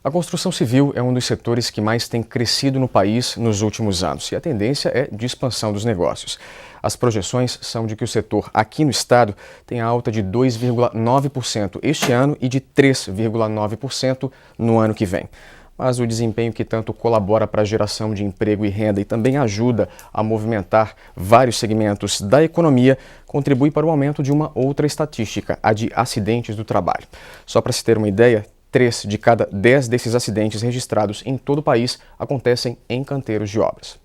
A construção civil é um dos setores que mais tem crescido no país nos últimos anos e a tendência é de expansão dos negócios. As projeções são de que o setor aqui no estado tenha alta de 2,9% este ano e de 3,9% no ano que vem. Mas o desempenho que tanto colabora para a geração de emprego e renda e também ajuda a movimentar vários segmentos da economia contribui para o aumento de uma outra estatística, a de acidentes do trabalho. Só para se ter uma ideia, 3 de cada 10 desses acidentes registrados em todo o país acontecem em canteiros de obras.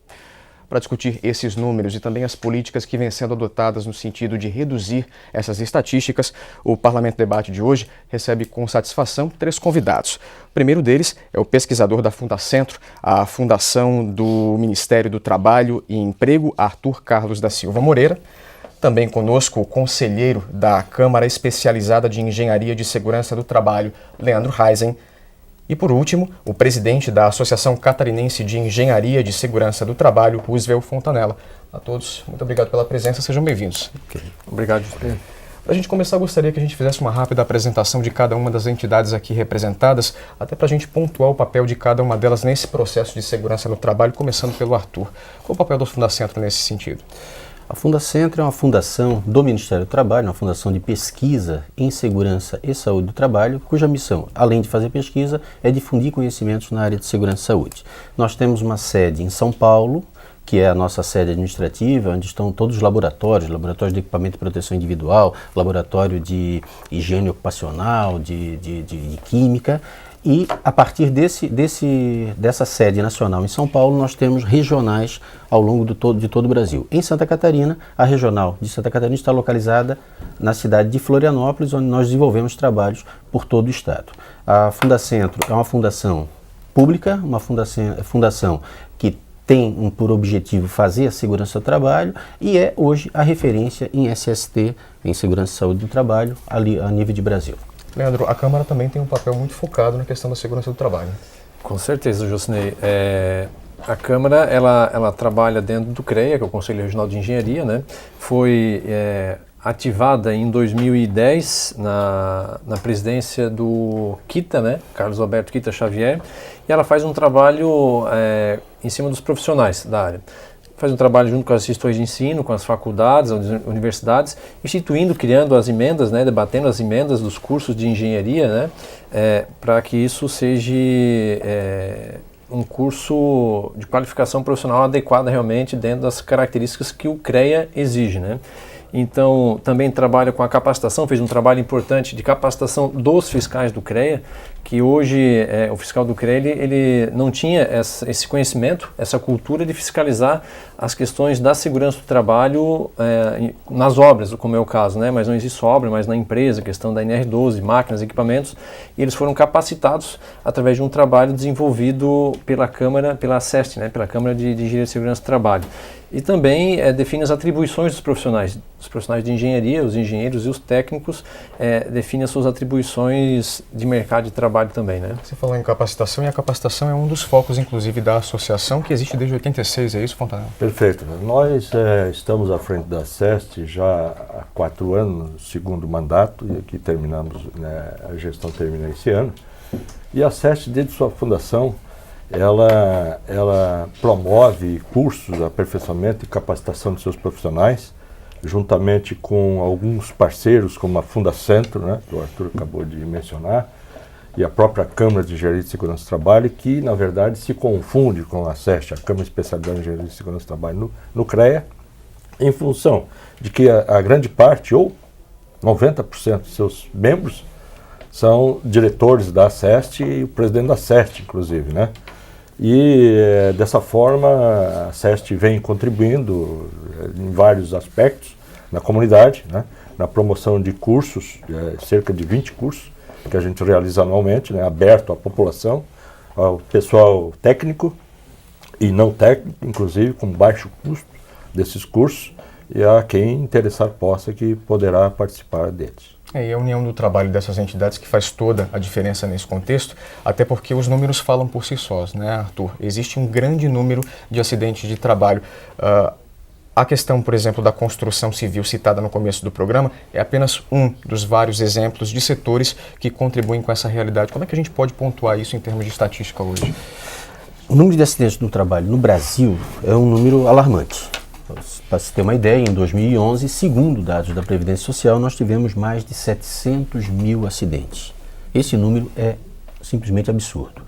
Para discutir esses números e também as políticas que vêm sendo adotadas no sentido de reduzir essas estatísticas, o Parlamento Debate de hoje recebe com satisfação 3 convidados. O primeiro deles é o pesquisador da Fundacentro, a Fundação do Ministério do Trabalho e Emprego, Arthur Carlos da Silva Moreira. Também conosco o conselheiro da Câmara Especializada de Engenharia de Segurança do Trabalho, Leandro Reisen. E, por último, o presidente da Associação Catarinense de Engenharia de Segurança do Trabalho, Roosevelt Fontanella. A todos, muito obrigado pela presença, sejam bem-vindos. Okay. Obrigado. Para a gente começar, gostaria que a gente fizesse uma rápida apresentação de cada uma das entidades aqui representadas, até para a gente pontuar o papel de cada uma delas nesse processo de segurança no trabalho, começando pelo Arthur. Qual o papel da Fundacentro nesse sentido? A Fundacentro é uma fundação do Ministério do Trabalho, uma fundação de pesquisa em segurança e saúde do trabalho, cuja missão, além de fazer pesquisa, é difundir conhecimentos na área de segurança e saúde. Nós temos uma sede em São Paulo, que é a nossa sede administrativa, onde estão todos os laboratórios de equipamento de proteção individual, laboratório de higiene ocupacional, de química. E a partir dessa sede nacional em São Paulo, nós temos regionais ao longo de todo o Brasil. Em Santa Catarina, a regional de Santa Catarina está localizada na cidade de Florianópolis, onde nós desenvolvemos trabalhos por todo o estado. A Fundacentro é uma fundação pública, uma fundação que tem por objetivo fazer a segurança do trabalho e é hoje a referência em SST, em segurança e saúde do trabalho, ali a nível de Brasil. Leandro, a Câmara também tem um papel muito focado na questão da segurança do trabalho. Com certeza, Jocinei. A Câmara ela trabalha dentro do CREA, que é o Conselho Regional de Engenharia, né? Foi ativada em 2010 na presidência do Kita, né? Carlos Alberto Kita Xavier, e ela faz um trabalho em cima dos profissionais da área. Faz um trabalho junto com as instituições de ensino, com as faculdades, as universidades, criando as emendas, né, debatendo as emendas dos cursos de engenharia, né, para que isso seja um curso de qualificação profissional adequada realmente dentro das características que o CREA exige, né. Então, também trabalha com a capacitação, fez um trabalho importante de capacitação dos fiscais do CREA, que hoje o fiscal do CREA ele não tinha esse conhecimento, essa cultura de fiscalizar as questões da segurança do trabalho nas obras, como é o caso, né? Mas não existe só obra, mas na empresa, questão da NR12, máquinas, equipamentos, e eles foram capacitados através de um trabalho desenvolvido pela Câmara, pela SEST, né? Pela Câmara de Engenharia de Segurança do Trabalho. E também define as atribuições dos profissionais de engenharia, os engenheiros e os técnicos definem as suas atribuições de mercado de trabalho também, né? Você falou em capacitação e a capacitação é um dos focos, inclusive, da associação, que existe desde 86, é isso, Fontanella? Perfeito. Nós estamos à frente da SEST já há 4 anos, no segundo mandato, e aqui terminamos, né, a gestão termina esse ano. E a SEST, desde sua fundação, ela promove cursos de aperfeiçoamento e capacitação de seus profissionais, juntamente com alguns parceiros, como a Fundacentro, né, que o Arthur acabou de mencionar, e a própria Câmara de Engenharia de Segurança do Trabalho, que, na verdade, se confunde com a SEST, a Câmara Especializada em Engenharia de Segurança do Trabalho, no CREA, em função de que a grande parte, ou 90% de seus membros, são diretores da SEST e o presidente da SEST, inclusive, né? E, dessa forma, a SEST vem contribuindo em vários aspectos na comunidade, né? Na promoção de cursos, cerca de 20 cursos, que a gente realiza anualmente, né, aberto à população, ao pessoal técnico e não técnico, inclusive com baixo custo desses cursos, e a quem interessar que poderá participar deles. E a união do trabalho dessas entidades que faz toda a diferença nesse contexto, até porque os números falam por si sós, né, Arthur? Existe um grande número de acidentes de trabalho. A questão, por exemplo, da construção civil citada no começo do programa é apenas um dos vários exemplos de setores que contribuem com essa realidade. Como é que a gente pode pontuar isso em termos de estatística hoje? O número de acidentes no trabalho no Brasil é um número alarmante. Para se ter uma ideia, em 2011, segundo dados da Previdência Social, nós tivemos mais de 700 mil acidentes. Esse número é simplesmente absurdo.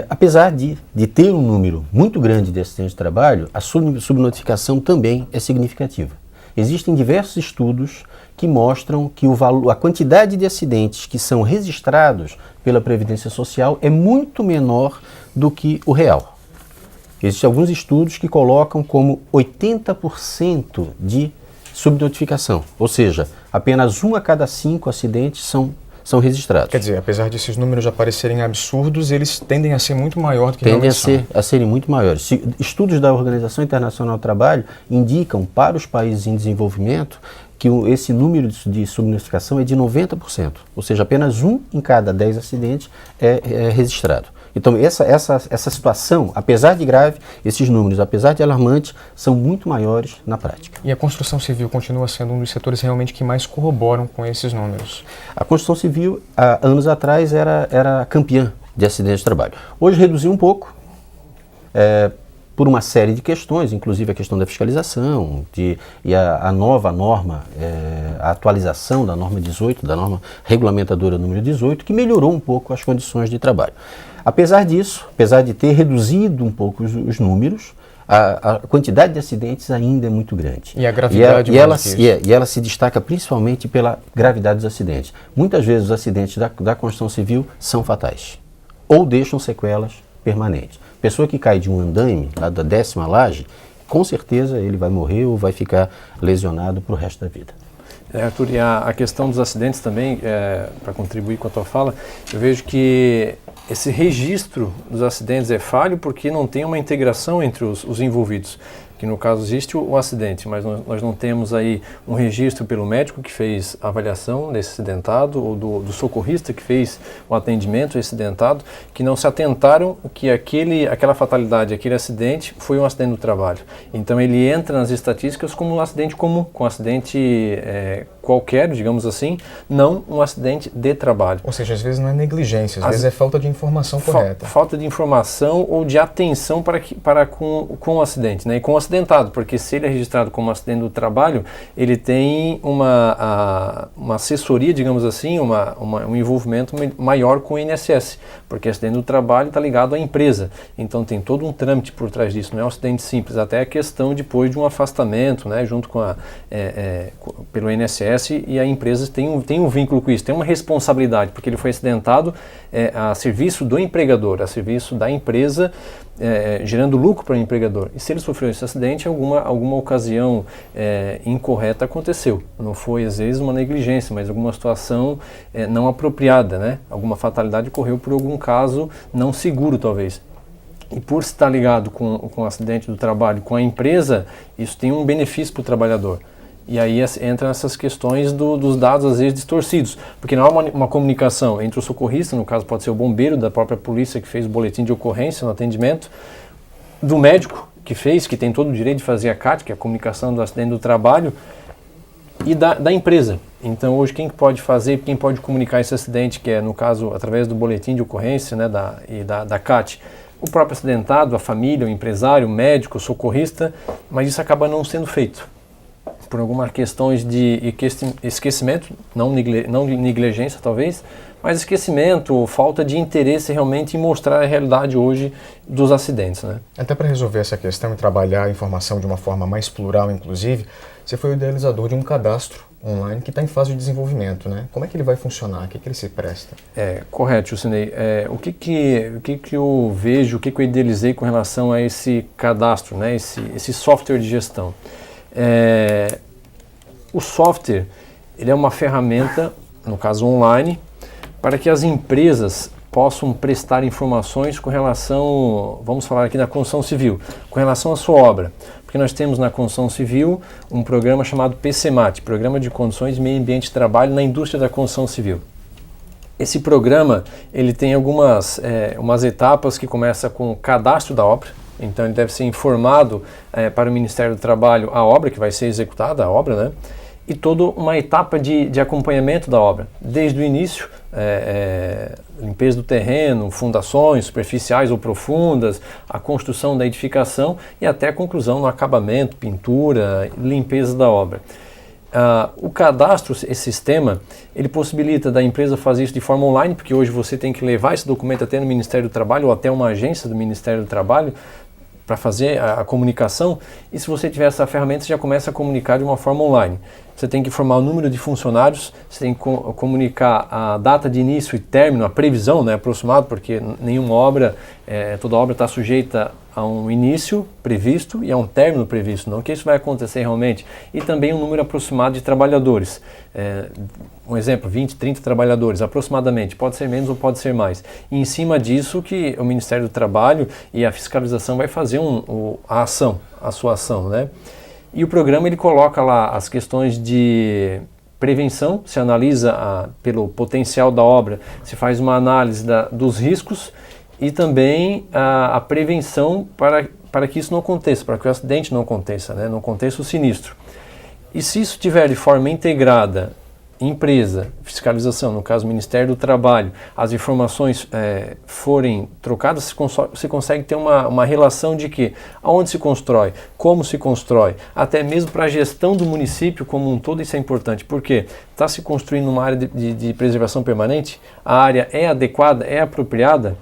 Apesar de ter um número muito grande de acidentes de trabalho, a subnotificação também é significativa. Existem diversos estudos que mostram que a quantidade de acidentes que são registrados pela Previdência Social é muito menor do que o real. Existem alguns estudos que colocam como 80% de subnotificação, ou seja, apenas 1 a cada 5 acidentes são registrados. Quer dizer, apesar desses números já parecerem absurdos, eles tendem a ser muito maior do que realmente são. Tendem a serem muito maiores. Estudos da Organização Internacional do Trabalho indicam para os países em desenvolvimento que esse número de subnotificação é de 90%, ou seja, apenas 1 em cada 10 acidentes é registrado. Então, essa situação, apesar de grave, esses números, apesar de alarmantes, são muito maiores na prática. E a construção civil continua sendo um dos setores realmente que mais corroboram com esses números? A construção civil, há anos atrás, era campeã de acidentes de trabalho. Hoje reduziu um pouco, por uma série de questões, inclusive a questão da fiscalização e a nova norma, a atualização da norma 18, da norma regulamentadora número 18, que melhorou um pouco as condições de trabalho. Apesar disso, apesar de ter reduzido um pouco os números, a quantidade de acidentes ainda é muito grande. E a gravidade e ela se destaca principalmente pela gravidade dos acidentes. Muitas vezes os acidentes da construção civil são fatais ou deixam sequelas permanentes. Pessoa que cai de um andaime, lá da 10ª laje, com certeza ele vai morrer ou vai ficar lesionado para o resto da vida. Arthur, e a questão dos acidentes também, para contribuir com a tua fala, eu vejo que esse registro dos acidentes é falho porque não tem uma integração entre os envolvidos. Que no caso existe o acidente, mas nós não temos aí um registro pelo médico que fez a avaliação desse acidentado ou do socorrista que fez o atendimento acidentado, que não se atentaram que aquela fatalidade, aquele acidente foi um acidente do trabalho. Então ele entra nas estatísticas como um acidente comum, com um acidente qualquer, digamos assim, não um acidente de trabalho. Ou seja, às vezes não é negligência, às vezes é falta de informação correta. Falta de informação ou de atenção para com o acidente, né? E com o acidentado, porque se ele é registrado como acidente do trabalho, ele tem uma assessoria, digamos assim, um envolvimento maior com o INSS, porque acidente do trabalho está ligado à empresa, então tem todo um trâmite por trás disso, não é um acidente simples, até a questão depois de um afastamento, né, junto com pelo INSS, e a empresa tem um vínculo com isso, tem uma responsabilidade, porque ele foi acidentado a serviço do empregador, a serviço da empresa, gerando lucro para o empregador. E se ele sofreu esse acidente, alguma ocasião incorreta aconteceu. Não foi, às vezes, uma negligência, mas alguma situação não apropriada, né? Alguma fatalidade ocorreu por algum caso não seguro, talvez. E por estar ligado com o acidente do trabalho, com a empresa, isso tem um benefício para o trabalhador. E aí entra essas questões dos dados, às vezes, distorcidos, porque não há uma comunicação entre o socorrista, no caso pode ser o bombeiro, da própria polícia que fez o boletim de ocorrência no atendimento, do médico que tem todo o direito de fazer a CAT, que é a comunicação do acidente do trabalho, e da empresa. Então hoje quem pode fazer, quem pode comunicar esse acidente, que é no caso através do boletim de ocorrência, né, da CAT, o próprio acidentado, a família, o empresário, o médico, o socorrista, mas isso acaba não sendo feito por algumas questões de esquecimento, não negligência talvez, mas esquecimento ou falta de interesse realmente em mostrar a realidade hoje dos acidentes, né? Até para resolver essa questão e trabalhar a informação de uma forma mais plural, inclusive, você foi o idealizador de um cadastro online que está em fase de desenvolvimento, né? Como é que ele vai funcionar? O que ele se presta? Correto, Jusinei. O que eu vejo, o que eu idealizei com relação a esse cadastro, né? Esse software de gestão? O software, ele é uma ferramenta, no caso online, para que as empresas possam prestar informações com relação, vamos falar aqui da construção civil, com relação à sua obra. Porque nós temos na construção civil um programa chamado PCMAT, Programa de Condições e Meio Ambiente de Trabalho na Indústria da Construção Civil. Esse programa, ele tem umas etapas que começam com o cadastro da obra, Então ele deve ser informado para o Ministério do Trabalho a obra que vai ser executada, a obra, né? E toda uma etapa de acompanhamento da obra, desde o início, limpeza do terreno, fundações superficiais ou profundas, a construção da edificação e até a conclusão no acabamento, pintura, limpeza da obra. O cadastro, esse sistema, ele possibilita da empresa fazer isso de forma online, porque hoje você tem que levar esse documento até no Ministério do Trabalho ou até uma agência do Ministério do Trabalho para fazer a comunicação, e se você tiver essa ferramenta, você já começa a comunicar de uma forma online. Você tem que informar o número de funcionários, você tem que comunicar a data de início e término, a previsão, né, aproximado, porque nenhuma obra, toda obra está sujeita a um início previsto e a um término previsto, não que isso vai acontecer realmente, e também um número aproximado de trabalhadores. Um exemplo, 20, 30 trabalhadores aproximadamente, pode ser menos ou pode ser mais. E em cima disso que o Ministério do Trabalho e a fiscalização vai fazer a sua ação, né? E o programa ele coloca lá as questões de prevenção, se analisa pelo potencial da obra, se faz uma análise dos riscos e também a prevenção para que isso não aconteça, para que o acidente não aconteça, né? Não aconteça o sinistro. E se isso estiver de forma integrada, empresa, fiscalização, no caso Ministério do Trabalho, as informações forem trocadas, você consegue ter uma relação de que aonde se constrói, como se constrói, até mesmo para a gestão do município como um todo, isso é importante, porque está se construindo uma área de preservação permanente, a área é adequada, é apropriada,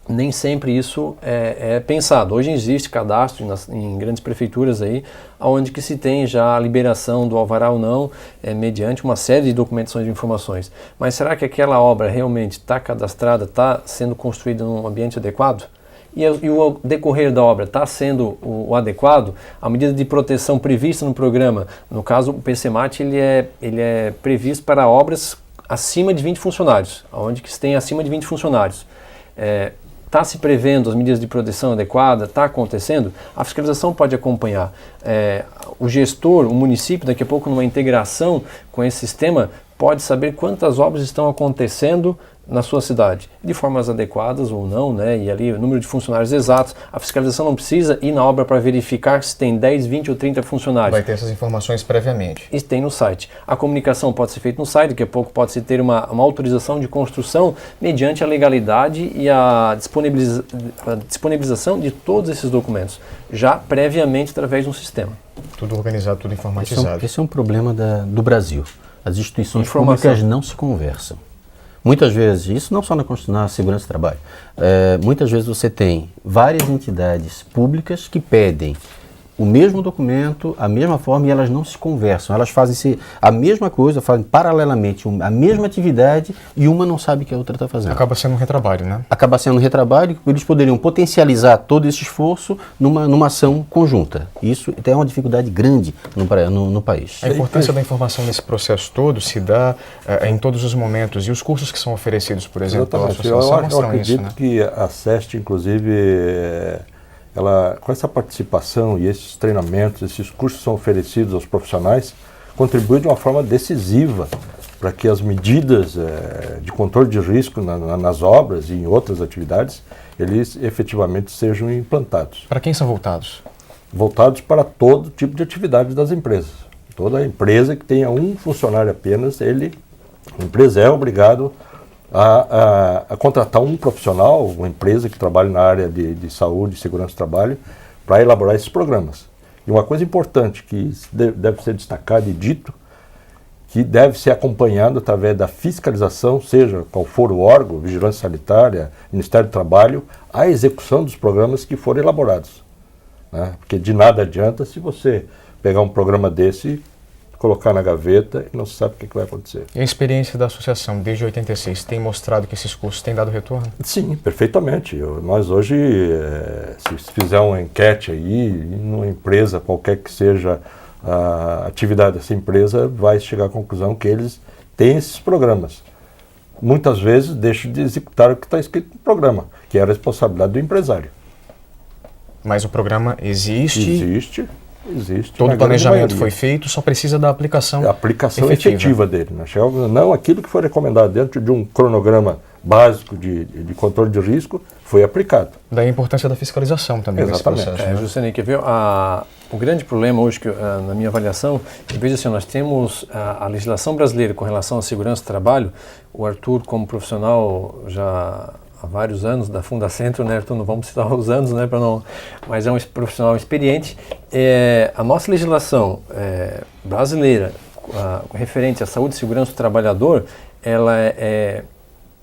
nem sempre isso é pensado. Hoje existe cadastro em grandes prefeituras aí, onde que se tem já a liberação do alvará ou não, mediante uma série de documentações de informações. Mas será que aquela obra realmente está cadastrada, está sendo construída num ambiente adequado? E o decorrer da obra está sendo o adequado? A medida de proteção prevista no programa, no caso o PCMAT, ele é previsto para obras acima de 20 funcionários, onde que se tem acima de 20 funcionários. Está se prevendo as medidas de proteção adequadas? Está acontecendo? A fiscalização pode acompanhar. O gestor, o município, daqui a pouco numa integração com esse sistema, pode saber quantas obras estão acontecendo na sua cidade, de formas adequadas ou não, né? E ali o número de funcionários exatos. A fiscalização não precisa ir na obra para verificar se tem 10, 20 ou 30 funcionários. Vai ter essas informações previamente. Isso tem no site. A comunicação pode ser feita no site, daqui a pouco pode-se ter uma autorização de construção mediante a legalidade e a disponibilização de todos esses documentos, já previamente através de um sistema. Tudo organizado, tudo informatizado. Esse é um problema do Brasil. As instituições públicas não se conversam. Muitas vezes, isso não só na segurança do trabalho, muitas vezes você tem várias entidades públicas que pedem o mesmo documento, a mesma forma, e elas não se conversam. Elas fazem a mesma coisa, fazem paralelamente a mesma atividade e uma não sabe o que a outra está fazendo. Acaba sendo um retrabalho, né? Acaba sendo um retrabalho, eles poderiam potencializar todo esse esforço numa ação conjunta. Isso tem uma dificuldade grande no país. A importância da informação nesse processo todo se dá em todos os momentos. E os cursos que são oferecidos, por exemplo, pela associação mostram eu acredito isso, né? que a SEST, inclusive, ela, com essa participação e esses treinamentos, esses cursos que são oferecidos aos profissionais, contribui de uma forma decisiva para que as medidas de controle de risco nas obras e em outras atividades, eles efetivamente sejam implantados. Para quem são voltados? Voltados para todo tipo de atividade das empresas. Toda empresa que tenha um funcionário apenas, a empresa é obrigada a contratar um profissional, uma empresa que trabalha na área de saúde e segurança do trabalho, para elaborar esses programas. E uma coisa importante que deve ser destacado e dito, que deve ser acompanhado através da fiscalização, seja qual for o órgão, Vigilância Sanitária, Ministério do Trabalho, a execução dos programas que forem elaborados, né? Porque de nada adianta se você pegar um programa desse, colocar na gaveta e não se sabe o que vai acontecer. E a experiência da associação desde 86 tem mostrado que esses cursos têm dado retorno? Sim, perfeitamente. Nós hoje, se fizer uma enquete aí, numa empresa qualquer que seja a atividade dessa empresa, vai chegar à conclusão que eles têm esses programas. Muitas vezes deixam de executar o que está escrito no programa, que é a responsabilidade do empresário. Mas o programa existe? Existe. Existe. Todo o planejamento maioria. foi feito, só precisa da aplicação, A aplicação efetiva dele. Né? Não aquilo que foi recomendado dentro de um cronograma básico de controle de risco foi aplicado. Daí a importância da fiscalização também nesse Exatamente. processo. Né? Juscelino, quer ver? O grande problema hoje, na minha avaliação, eu vejo assim, nós temos a legislação brasileira com relação à segurança do trabalho. O Arthur, como profissional já há vários anos da Fundacentro, né, Arthur, não vamos citar os anos, né, mas é um profissional experiente. A nossa legislação brasileira, referente à saúde e segurança do trabalhador, ela é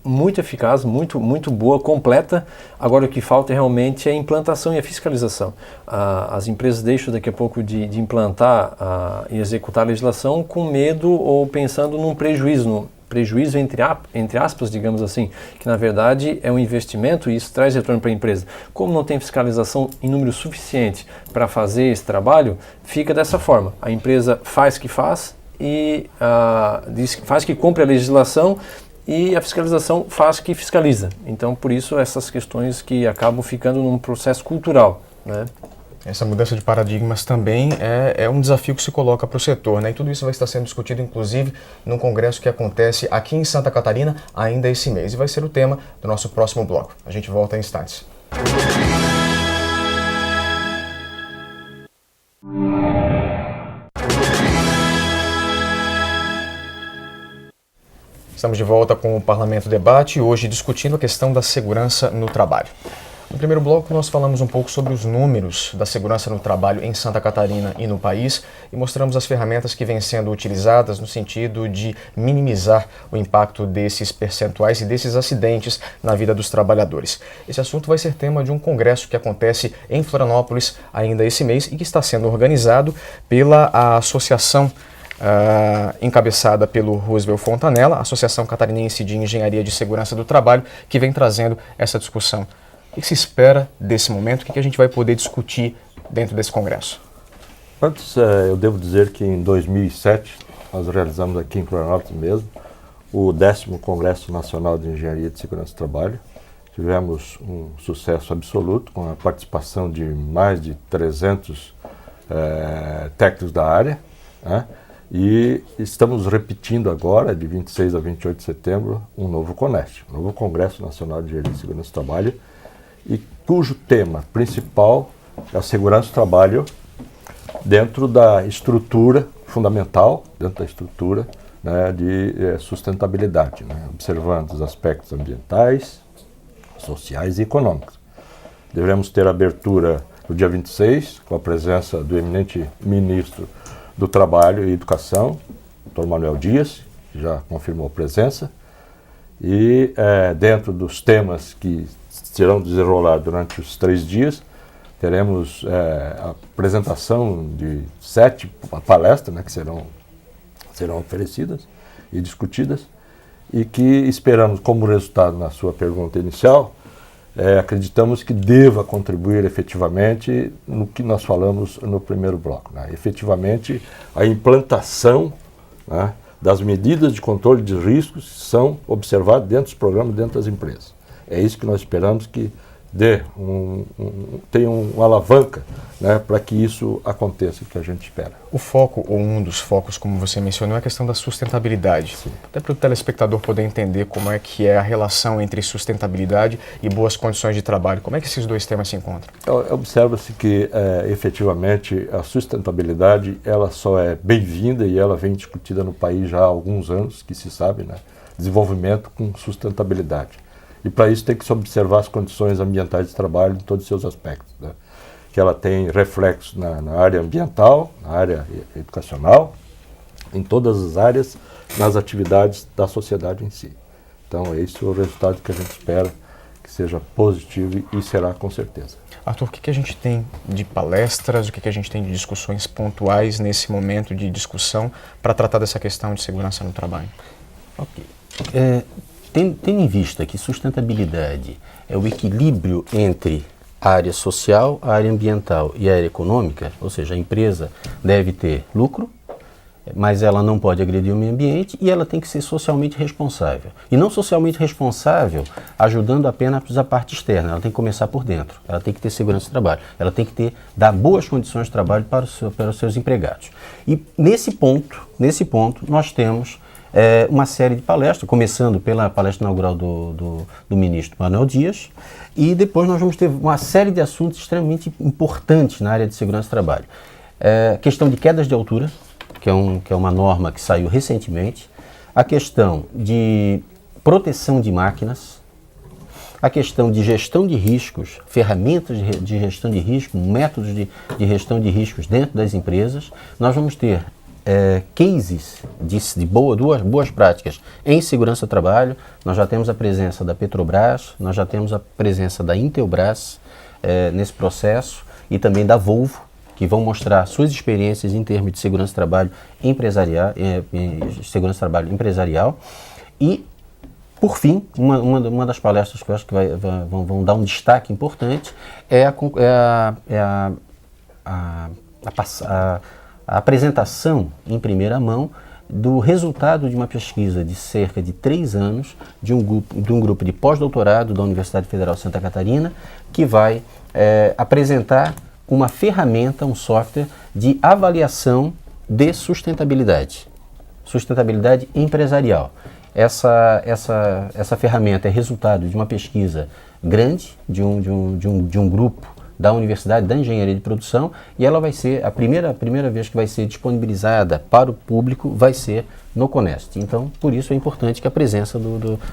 muito eficaz, muito boa, completa. Agora o que falta realmente é a implantação e a fiscalização. As empresas deixam daqui a pouco de implantar e executar a legislação com medo ou pensando num prejuízo entre aspas, digamos assim, que na verdade é um investimento e isso traz retorno para a empresa. Como não tem fiscalização em número suficiente para fazer esse trabalho, fica dessa forma. A empresa faz que faz e faz que cumpre a legislação e a fiscalização faz que fiscaliza. Então, por isso, essas questões que acabam ficando num processo cultural, né? Essa mudança de paradigmas também é um desafio que se coloca para o setor, né? E tudo isso vai estar sendo discutido, inclusive, num congresso que acontece aqui em Santa Catarina ainda esse mês. E vai ser o tema do nosso próximo bloco. A gente volta em instantes. Estamos de volta com o Parlamento Debate, hoje discutindo a questão da segurança no trabalho. No primeiro bloco, nós falamos um pouco sobre os números da segurança no trabalho em Santa Catarina e no país e mostramos as ferramentas que vêm sendo utilizadas no sentido de minimizar o impacto desses percentuais e desses acidentes na vida dos trabalhadores. Esse assunto vai ser tema de um congresso que acontece em Florianópolis ainda esse mês e que está sendo organizado pela associação encabeçada pelo Roosevelt Fontanella, Associação Catarinense de Engenharia de Segurança do Trabalho, que vem trazendo essa discussão. O que se espera desse momento? O que a gente vai poder discutir dentro desse congresso? Antes, eu devo dizer que em 2007, nós realizamos aqui em Florianópolis mesmo, o 10º Congresso Nacional de Engenharia de Segurança do Trabalho. Tivemos um sucesso absoluto, com a participação de mais de 300 técnicos da área, né? E estamos repetindo agora, de 26 a 28 de setembro, um novo CONEST, um novo Congresso Nacional de Engenharia de Segurança do Trabalho, e cujo tema principal é a segurança do trabalho dentro da estrutura fundamental, dentro da estrutura, né, de sustentabilidade, né, observando os aspectos ambientais, sociais e econômicos. Devemos ter abertura no dia 26, com a presença do eminente ministro do Trabalho e Educação, Dr. Manuel Dias, que já confirmou presença, e dentro dos temas que serão desenrolados durante os 3 dias, teremos a apresentação de 7 palestras, né, que serão oferecidas e discutidas, e que esperamos, como resultado na sua pergunta inicial, acreditamos que deva contribuir efetivamente no que nós falamos no primeiro bloco, né? Efetivamente a implantação, né, das medidas de controle de riscos que são observadas dentro dos programas, dentro das empresas. É isso que nós esperamos que tenha uma alavanca, né, para que isso aconteça, que a gente espera. O foco, ou um dos focos, como você mencionou, é a questão da sustentabilidade. Sim. Até para o telespectador poder entender como é que é a relação entre sustentabilidade e boas condições de trabalho. Como é que esses dois temas se encontram? Observa-se que, efetivamente, a sustentabilidade ela só é bem-vinda e ela vem discutida no país já há alguns anos, que se sabe, né? Desenvolvimento com sustentabilidade. E para isso tem que se observar as condições ambientais de trabalho em todos os seus aspectos, né? Que ela tem reflexos na área ambiental, na área educacional, em todas as áreas, nas atividades da sociedade em si. Então, esse é o resultado que a gente espera que seja positivo e será com certeza. Arthur, o que a gente tem de palestras, o que a gente tem de discussões pontuais nesse momento de discussão para tratar dessa questão de segurança no trabalho? Ok. Tendo em vista que sustentabilidade é o equilíbrio entre a área social, a área ambiental e a área econômica, ou seja, a empresa deve ter lucro, mas ela não pode agredir o meio ambiente e ela tem que ser socialmente responsável. E não socialmente responsável ajudando apenas a parte externa, ela tem que começar por dentro, ela tem que ter segurança de trabalho, ela tem que dar boas condições de trabalho para os seus empregados. E nesse ponto nós temos uma série de palestras, começando pela palestra inaugural do ministro Manuel Dias, e depois nós vamos ter uma série de assuntos extremamente importantes na área de segurança do trabalho. Questão de quedas de altura, que é uma norma que saiu recentemente, a questão de proteção de máquinas, a questão de gestão de riscos, ferramentas de gestão de risco, métodos de gestão de riscos dentro das empresas. Nós vamos ter cases de boas práticas em segurança do trabalho. Nós já temos a presença da Petrobras, nós já temos a presença da Intelbras nesse processo e também da Volvo, que vão mostrar suas experiências em termos de segurança do trabalho empresarial, E, por fim, uma das palestras que eu acho que vão dar um destaque importante é a apresentação em primeira mão do resultado de uma pesquisa de cerca de 3 anos de um grupo de pós-doutorado da Universidade Federal de Santa Catarina, que vai apresentar uma ferramenta, um software de avaliação de sustentabilidade empresarial. Essa ferramenta é resultado de uma pesquisa grande de um grupo da Universidade da Engenharia de Produção, e ela vai ser, a primeira vez que vai ser disponibilizada para o público vai ser no CONEST. Então, por isso é importante que a presença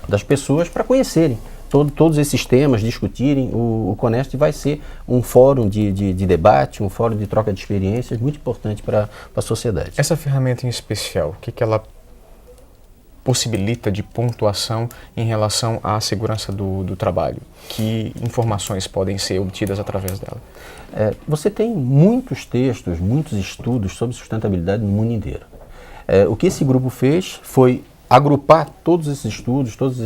das pessoas para conhecerem todos esses temas, discutirem. O CONEST vai ser um fórum de debate, um fórum de troca de experiências muito importante para a sociedade. Essa ferramenta em especial, o que ela possibilita de pontuação em relação à segurança do trabalho? Que informações podem ser obtidas através dela? Você tem muitos textos, muitos estudos sobre sustentabilidade no mundo inteiro. O que esse grupo fez foi agrupar todos esses estudos, todas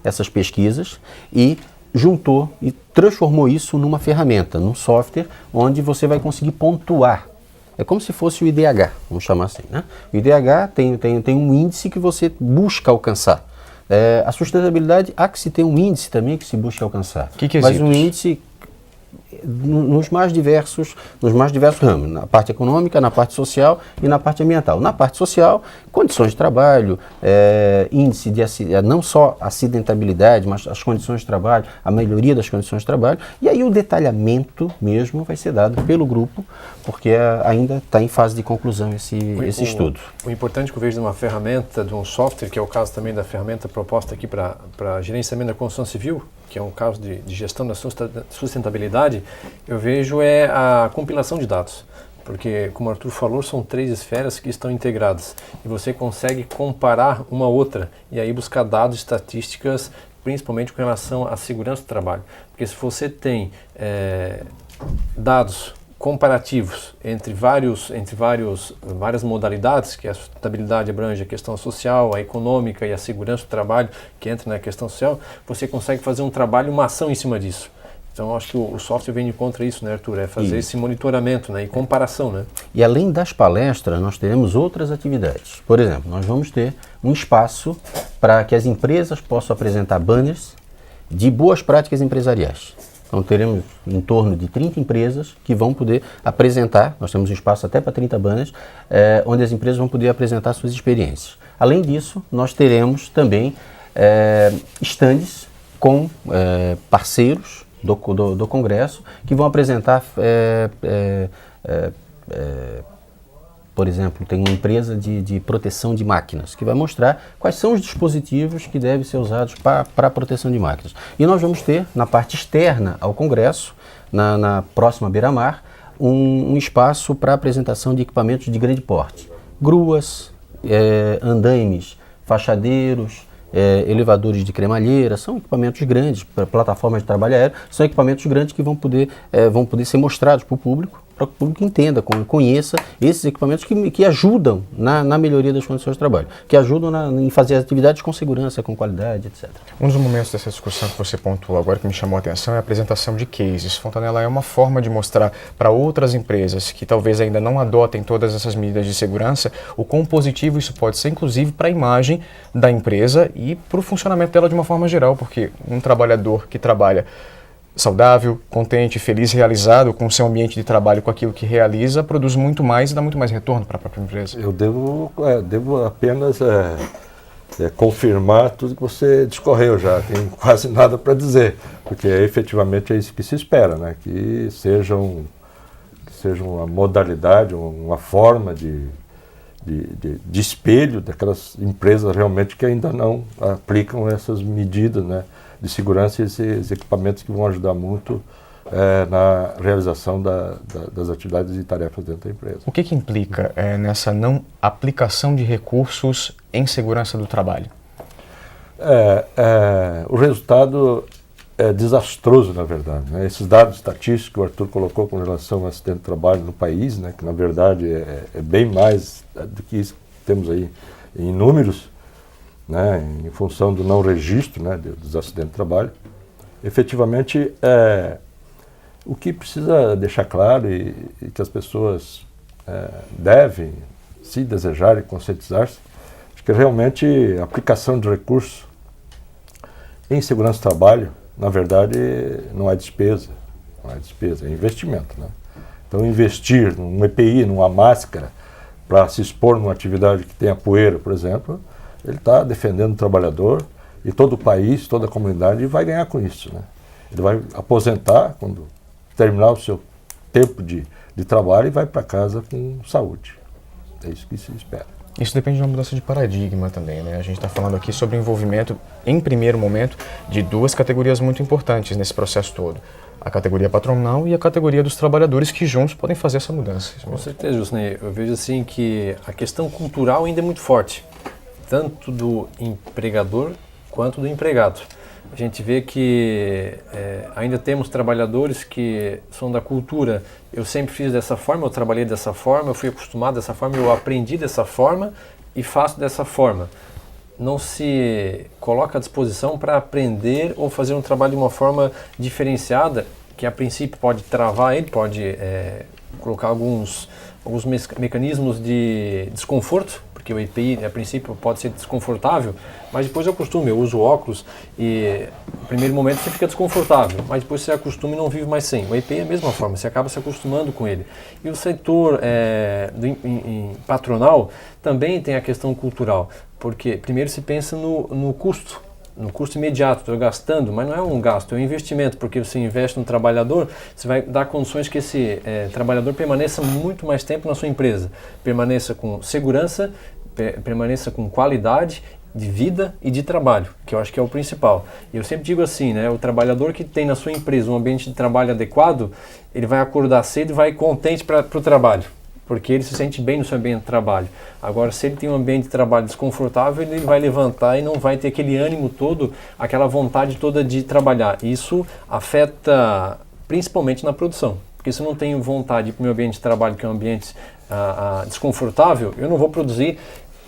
essas pesquisas, e juntou e transformou isso numa ferramenta, num software, onde você vai conseguir pontuar. É como se fosse o IDH, vamos chamar assim, né? O IDH tem um índice que você busca alcançar. A sustentabilidade, há que se ter um índice também que se busca alcançar. Mas um índice nos mais diversos ramos, na parte econômica, na parte social e na parte ambiental. Na parte social, condições de trabalho, índice de não só acidentabilidade, mas as condições de trabalho, a melhoria das condições de trabalho, e aí o detalhamento mesmo vai ser dado pelo grupo, porque ainda está em fase de conclusão esse estudo. O importante que eu vejo de uma ferramenta, de um software, que é o caso também da ferramenta proposta aqui para gerenciamento da construção civil, que é um caso de gestão da sustentabilidade, eu vejo a compilação de dados. Porque, como o Arthur falou, são 3 esferas que estão integradas. E você consegue comparar uma outra e aí buscar dados, estatísticas, principalmente com relação à segurança do trabalho. Porque se você tem dados comparativos entre várias modalidades, que a sustentabilidade abrange a questão social, a econômica e a segurança do trabalho, que entra na questão social, você consegue fazer um trabalho, uma ação em cima disso. Então, acho que o software vem de contra isso, né, Arthur? Fazer esse monitoramento, né, e comparação, né? E além das palestras, nós teremos outras atividades. Por exemplo, nós vamos ter um espaço para que as empresas possam apresentar banners de boas práticas empresariais. Então, teremos em torno de 30 empresas que vão poder apresentar, nós temos um espaço até para 30 banners, onde as empresas vão poder apresentar suas experiências. Além disso, nós teremos também estandes com parceiros do Congresso, que vão apresentar, por exemplo, tem uma empresa de proteção de máquinas, que vai mostrar quais são os dispositivos que devem ser usados para a proteção de máquinas. E nós vamos ter, na parte externa ao Congresso, na próxima beira-mar, um espaço para apresentação de equipamentos de grande porte. Gruas, andaimes, fachadeiros, elevadores de cremalheira, são equipamentos grandes, para plataformas de trabalho aéreo, são equipamentos grandes que vão poder ser mostrados para o público, para que o público entenda, conheça esses equipamentos que ajudam na melhoria das condições de trabalho, que ajudam em fazer as atividades com segurança, com qualidade, etc. Um dos momentos dessa discussão que você pontuou agora, que me chamou a atenção, é a apresentação de cases. Fontanella é uma forma de mostrar para outras empresas que talvez ainda não adotem todas essas medidas de segurança o quão positivo isso pode ser, inclusive para a imagem da empresa e para o funcionamento dela de uma forma geral, porque um trabalhador que trabalha saudável, contente, feliz, realizado com o seu ambiente de trabalho, com aquilo que realiza, produz muito mais e dá muito mais retorno para a própria empresa. Eu devo apenas confirmar tudo que você discorreu já, tenho quase nada para dizer, porque efetivamente é isso que se espera, né? Que seja uma modalidade, uma forma de espelho daquelas empresas realmente que ainda não aplicam essas medidas, né, de segurança e esses equipamentos que vão ajudar muito na realização das atividades e tarefas dentro da empresa. O que implica nessa não aplicação de recursos em segurança do trabalho? O resultado é desastroso, na verdade, né? Esses dados estatísticos que o Arthur colocou com relação ao acidente de trabalho no país, né, que na verdade é bem mais do que isso que temos aí em números, né, em função do não registro, né, dos acidentes de trabalho, efetivamente o que precisa deixar claro e que as pessoas devem, se desejarem, conscientizar-se, acho que realmente a aplicação de recursos em segurança do trabalho, na verdade, não é despesa, é investimento, né? Então, investir num EPI, numa máscara, para se expor numa atividade que tenha poeira, por exemplo, ele está defendendo o trabalhador e todo o país, toda a comunidade vai ganhar com isso, né? Ele vai aposentar quando terminar o seu tempo de trabalho e vai para casa com saúde. É isso que se espera. Isso depende de uma mudança de paradigma também, né? A gente está falando aqui sobre o envolvimento, em primeiro momento, de duas categorias muito importantes nesse processo todo. A categoria patronal e a categoria dos trabalhadores que juntos podem fazer essa mudança. Com certeza, Jusnei. Eu vejo assim que a questão cultural ainda é muito forte, tanto do empregador quanto do empregado. A gente vê que ainda temos trabalhadores que são da cultura. Eu sempre fiz dessa forma, eu trabalhei dessa forma, eu fui acostumado dessa forma, eu aprendi dessa forma e faço dessa forma. Não se coloca à disposição para aprender ou fazer um trabalho de uma forma diferenciada, que a princípio pode travar ele, pode colocar alguns mecanismos de desconforto, porque o EPI, a princípio, pode ser desconfortável, mas depois eu acostumo, eu uso óculos e no primeiro momento você fica desconfortável, mas depois você acostuma e não vive mais sem. O EPI é a mesma forma, você acaba se acostumando com ele. E o setor patronal também tem a questão cultural, porque primeiro se pensa no custo imediato, estou gastando, mas não é um gasto, é um investimento, porque você investe no trabalhador, você vai dar condições que esse trabalhador permaneça muito mais tempo na sua empresa, permaneça com segurança, permaneça com qualidade de vida e de trabalho, que eu acho que é o principal. E eu sempre digo assim, né, o trabalhador que tem na sua empresa um ambiente de trabalho adequado, ele vai acordar cedo e vai contente para o trabalho, porque ele se sente bem no seu ambiente de trabalho. Agora, se ele tem um ambiente de trabalho desconfortável, ele vai levantar e não vai ter aquele ânimo todo, aquela vontade toda de trabalhar. Isso afeta principalmente na produção, porque se eu não tenho vontade para o meu ambiente de trabalho, que é um ambiente desconfortável, eu não vou produzir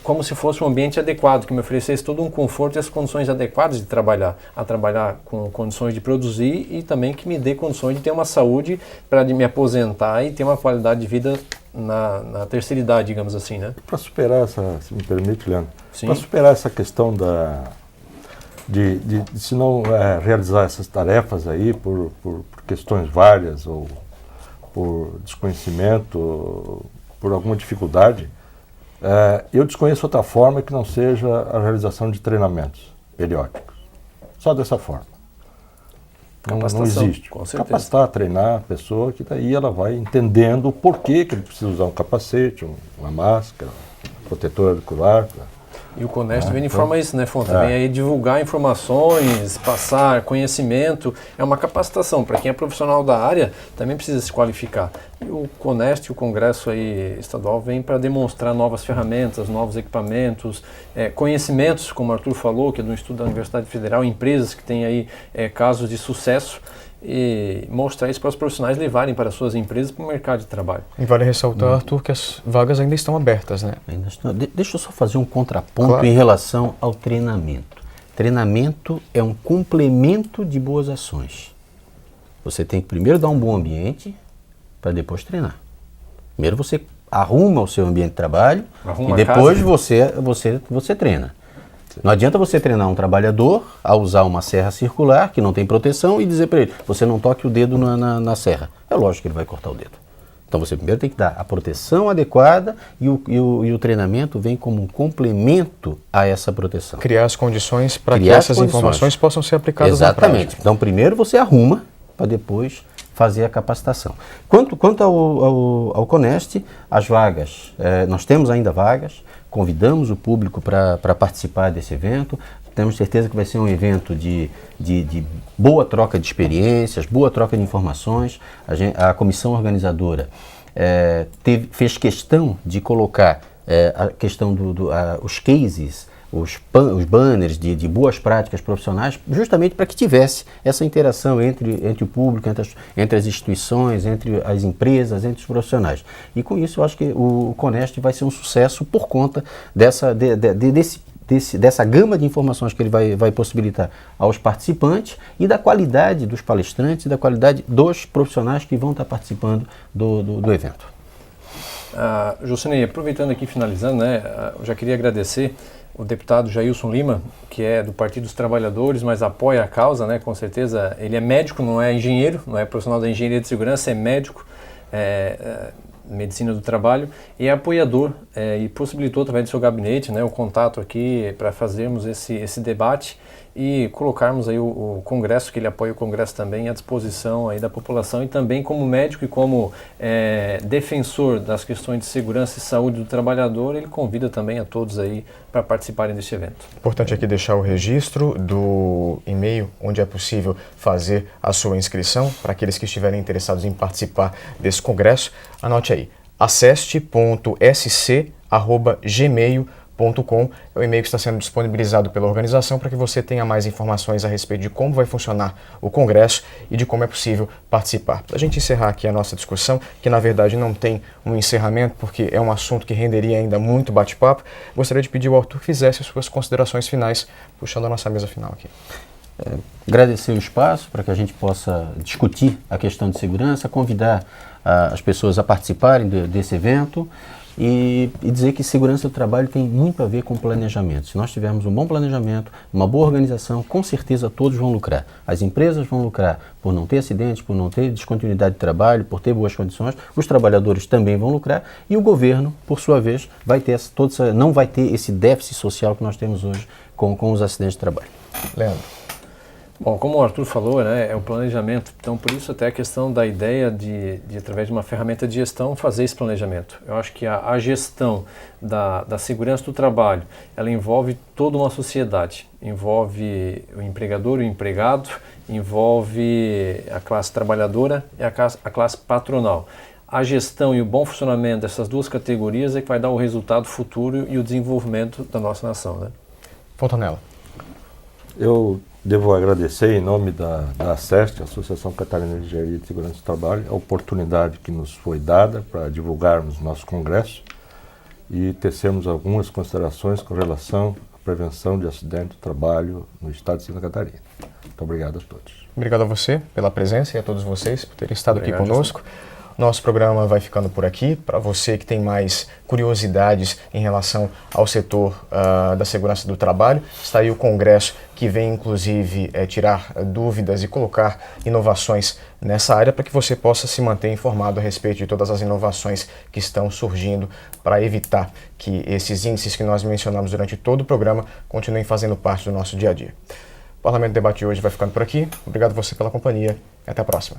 como se fosse um ambiente adequado, que me oferecesse todo um conforto e as condições adequadas de trabalhar, a trabalhar com condições de produzir e também que me dê condições de ter uma saúde para me aposentar e ter uma qualidade de vida na terceira idade, digamos assim, né? Para superar se me permite, Leandro, para superar essa questão de se não realizar essas tarefas aí por questões várias ou por desconhecimento, por alguma dificuldade, eu desconheço outra forma que não seja a realização de treinamentos periódicos. Só dessa forma. Não existe. Com certeza. Capacitar, treinar a pessoa, que daí ela vai entendendo o porquê que ele precisa usar um capacete, uma máscara, um protetor auricular. E o Coneste vem de forma isso, né, Fonte? Vem aí divulgar informações, passar conhecimento, é uma capacitação. Para quem é profissional da área, também precisa se qualificar. E o Coneste, o Congresso aí estadual, vem para demonstrar novas ferramentas, novos equipamentos, conhecimentos, como o Arthur falou, que é de um estudo da Universidade Federal, empresas que têm aí casos de sucesso. e mostrar isso para os profissionais levarem para suas empresas para o mercado de trabalho. E vale ressaltar, Arthur, que as vagas ainda estão abertas, né? Deixa eu só fazer um contraponto Claro. em relação ao treinamento. Treinamento é um complemento de boas ações. Você tem que primeiro dar um bom ambiente para depois treinar. Primeiro você arruma o seu ambiente de trabalho Arruma e a depois casa. você treina. Não adianta você treinar um trabalhador a usar uma serra circular que não tem proteção e dizer para ele, você não toque o dedo na serra. É lógico que ele vai cortar o dedo. Então você primeiro tem que dar a proteção adequada e o treinamento vem como um complemento a essa proteção. Criar as condições para que Criar as essas condições. informações possam ser aplicadas na Exatamente. prática. Então primeiro você arruma para depois fazer a capacitação. Quanto ao Coneste, as vagas, nós temos ainda vagas, convidamos o público para participar desse evento, temos certeza que vai ser um evento de boa troca de experiências, boa troca de informações. A comissão organizadora fez questão de colocar a questão os cases, os banners de boas práticas profissionais, justamente para que tivesse essa interação entre o público, entre as instituições, entre as empresas, entre os profissionais. E com isso eu acho que o Coneste vai ser um sucesso por conta dessa gama de informações que ele vai possibilitar aos participantes e da qualidade dos palestrantes e da qualidade dos profissionais que vão estar participando do evento. Jocinei, aproveitando aqui, finalizando, eu já queria agradecer o deputado Jailson Lima, que é do Partido dos Trabalhadores, mas apoia a causa, com certeza. Ele é médico, não é engenheiro, não é profissional da engenharia de segurança, é médico, medicina do trabalho, e é apoiador e possibilitou através do seu gabinete o contato aqui para fazermos esse debate e colocarmos aí o Congresso, que ele apoia o Congresso também, à disposição aí da população, e também como médico e como defensor das questões de segurança e saúde do trabalhador, ele convida também a todos aí para participarem deste evento. Importante aqui deixar o registro do e-mail onde é possível fazer a sua inscrição para aqueles que estiverem interessados em participar desse congresso. Anote aí, aceste.sc@gmail.com. É o e-mail que está sendo disponibilizado pela organização para que você tenha mais informações a respeito de como vai funcionar o Congresso e de como é possível participar. Para a gente encerrar aqui a nossa discussão, que na verdade não tem um encerramento, porque é um assunto que renderia ainda muito bate-papo, gostaria de pedir ao Arthur que fizesse as suas considerações finais, puxando a nossa mesa final aqui. Agradecer o espaço para que a gente possa discutir a questão de segurança, convidar as pessoas a participarem desse evento. E dizer que segurança do trabalho tem muito a ver com planejamento. Se nós tivermos um bom planejamento, uma boa organização, com certeza todos vão lucrar. As empresas vão lucrar por não ter acidentes, por não ter descontinuidade de trabalho, por ter boas condições. Os trabalhadores também vão lucrar e o governo, por sua vez, não vai ter esse déficit social que nós temos hoje com os acidentes de trabalho. Leandro. Bom, como o Arthur falou, é o planejamento. Então, por isso até a questão da ideia de através de uma ferramenta de gestão, fazer esse planejamento. Eu acho que a gestão da segurança do trabalho, ela envolve toda uma sociedade. Envolve o empregador e o empregado, envolve a classe trabalhadora e a classe patronal. A gestão e o bom funcionamento dessas duas categorias é que vai dar o resultado futuro e o desenvolvimento da nossa nação. Fontanella. Eu devo agradecer em nome da ACEST, Associação Catarinense de Engenharia de Segurança do Trabalho, a oportunidade que nos foi dada para divulgarmos nosso congresso e tecermos algumas considerações com relação à prevenção de acidente do trabalho no estado de Santa Catarina. Muito obrigado a todos. Obrigado a você pela presença e a todos vocês por terem estado aqui conosco. Justamente. Nosso programa vai ficando por aqui. Para você que tem mais curiosidades em relação ao setor da segurança do trabalho, está aí o Congresso que vem, inclusive, tirar dúvidas e colocar inovações nessa área para que você possa se manter informado a respeito de todas as inovações que estão surgindo para evitar que esses índices que nós mencionamos durante todo o programa continuem fazendo parte do nosso dia a dia. O Parlamento Debate hoje vai ficando por aqui. Obrigado a você pela companhia e até a próxima.